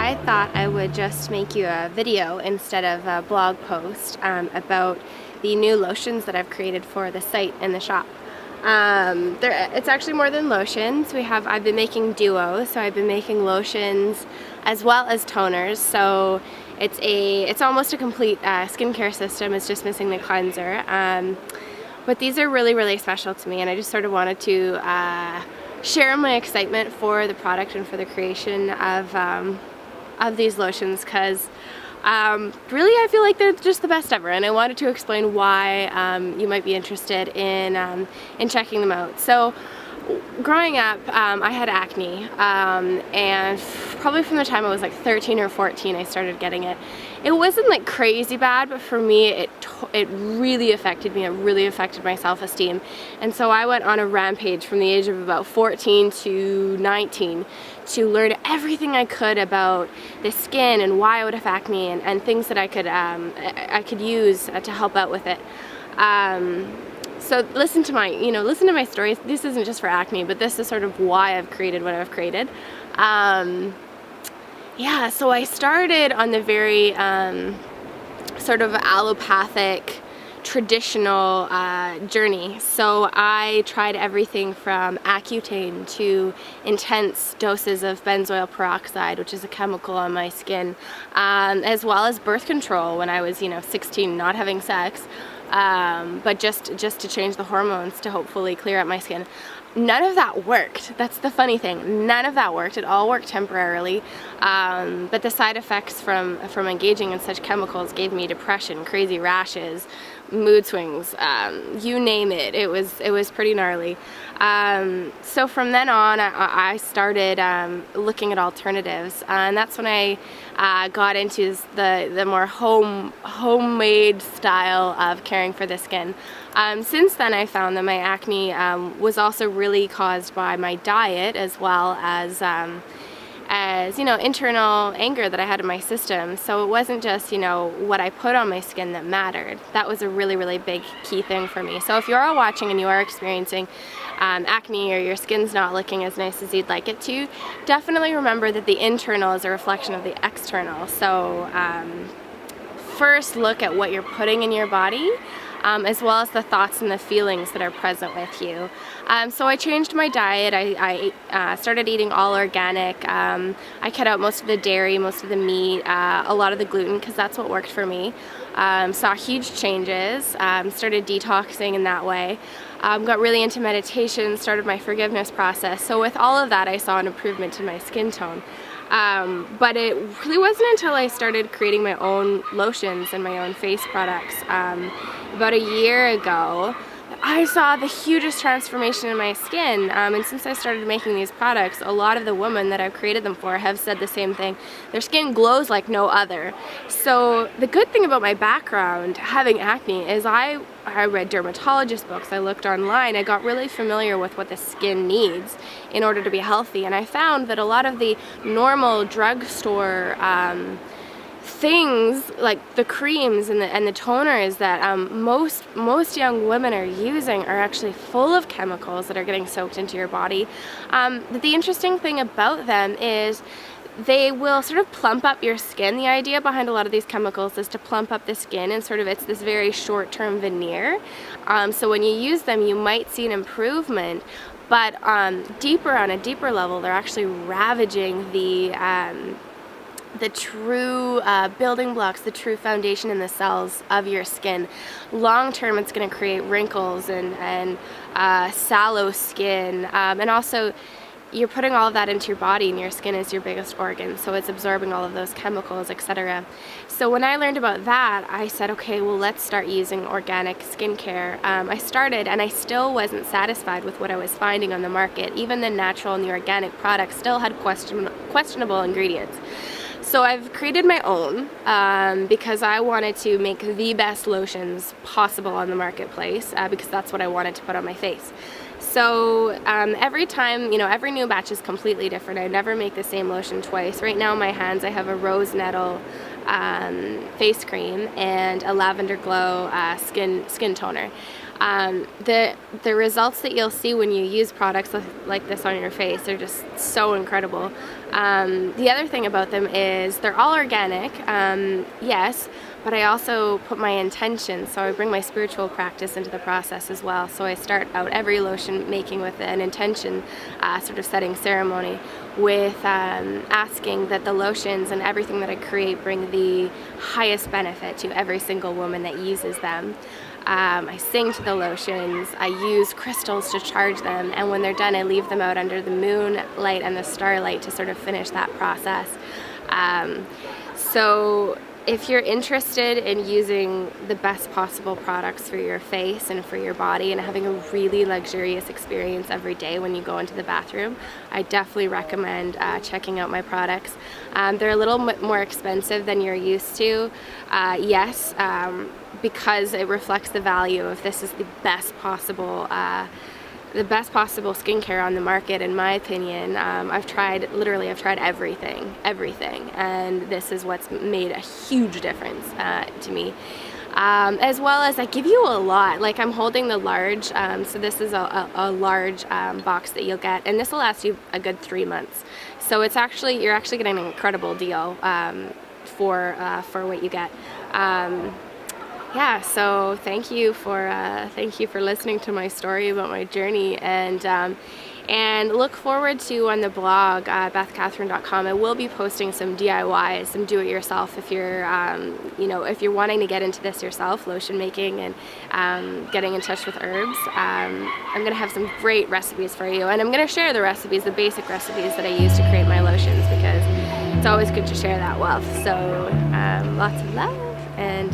I thought I would just make you a video instead of a blog post about the new lotions that I've created for the site and the shop. It's actually more than lotions. I've been making duos, so I've been making lotions as well as toners. So it's almost a complete skincare system. It's just missing the cleanser. But these are really, really special to me, and I just sort of wanted to share my excitement for the product and for the creation of these lotions, because really I feel like they're just the best ever, and I wanted to explain why you might be interested in checking them out. So growing up, I had acne, and probably from the time I was like 13 or 14 I started getting it. It wasn't like crazy bad, but for me it really affected me. It really affected my self-esteem, and so I went on a rampage from the age of about 14 to 19 to learn everything I could about the skin and why it would affect me, and things that I could use to help out with it. So listen to my stories. This isn't just for acne, but this is sort of why I've created what I've created. Yeah, so I started on the very sort of allopathic, traditional journey. So I tried everything from Accutane to intense doses of benzoyl peroxide, which is a chemical on my skin, as well as birth control when I was 16, not having sex. But just to change the hormones to hopefully clear up my skin. None of that worked. That's the funny thing. None of that worked. It all worked temporarily. But the side effects from engaging in such chemicals gave me depression, crazy rashes, mood swings, you name it. It was pretty gnarly. So from then on, I started looking at alternatives, and that's when I got into the more homemade style of caring for the skin. Since then, I found that my acne was also really caused by my diet, as well as internal anger that I had in my system. So it wasn't just what I put on my skin that mattered. That was a really, really big key thing for me. So if you're all watching and you are experiencing acne, or your skin's not looking as nice as you'd like it to, definitely remember that the internal is a reflection of the external. So first look at what you're putting in your body, as well as the thoughts and the feelings that are present with you. So I changed my diet. I started eating all organic. I cut out most of the dairy, most of the meat, a lot of the gluten, because that's what worked for me. Saw huge changes, started detoxing in that way. Got really into meditation, started my forgiveness process. So with all of that, I saw an improvement in my skin tone. But it really wasn't until I started creating my own lotions and my own face products about a year ago that I saw the hugest transformation in my skin. And since I started making these products, a lot of the women that I've created them for have said the same thing. Their skin glows like no other. So the good thing about my background, having acne, is I read dermatologist books, I looked online, I got really familiar with what the skin needs in order to be healthy, and I found that a lot of the normal drugstore things, like the creams and the toners that most young women are using, are actually full of chemicals that are getting soaked into your body. The interesting thing about them is they will sort of plump up your skin. The idea behind a lot of these chemicals is to plump up the skin, and sort of it's this very short-term veneer. So when you use them, you might see an improvement, but on a deeper level, they're actually ravaging the true building blocks, the true foundation in the cells of your skin. Long term, it's going to create wrinkles and sallow skin, and also you're putting all of that into your body, and your skin is your biggest organ, so it's absorbing all of those chemicals, etc. So when I learned about that, I said, okay, well, let's start using organic skincare. I started, and I still wasn't satisfied with what I was finding on the market. Even the natural and the organic products still had questionable ingredients. So I've created my own because I wanted to make the best lotions possible on the marketplace, because that's what I wanted to put on my face. So every time, every new batch is completely different. I never make the same lotion twice. Right now on my hands I have a rose nettle face cream and a lavender glow skin toner. The results that you'll see when you use products like this on your face are just so incredible. The other thing about them is they're all organic, yes, but I also put my intention, so I bring my spiritual practice into the process as well. So I start out every lotion making with an intention, sort of setting ceremony, with asking that the lotions and everything that I create bring the highest benefit to every single woman that uses them. I sing to the lotions, I use crystals to charge them, and when they're done I leave them out under the moonlight and the starlight to sort of finish that process. So if you're interested in using the best possible products for your face and for your body and having a really luxurious experience every day when you go into the bathroom, I definitely recommend checking out my products. They're a little bit more expensive than you're used to, yes, because it reflects the value of this is the best possible skincare on the market, in my opinion. I've tried everything, and this is what's made a huge difference to me. As well as I give you a lot, like I'm holding the large, so this is a large box that you'll get, and this will last you a good 3 months. So you're actually getting an incredible deal for what you get. Yeah, so thank you for listening to my story about my journey, and look forward to on the blog bethkatherine.com. I will be posting some DIYs, some do-it-yourself if you're if you're wanting to get into this yourself, lotion making and getting in touch with herbs. I'm gonna have some great recipes for you, and I'm gonna share the recipes, the basic recipes that I use to create my lotions, because it's always good to share that wealth. So lots of love, and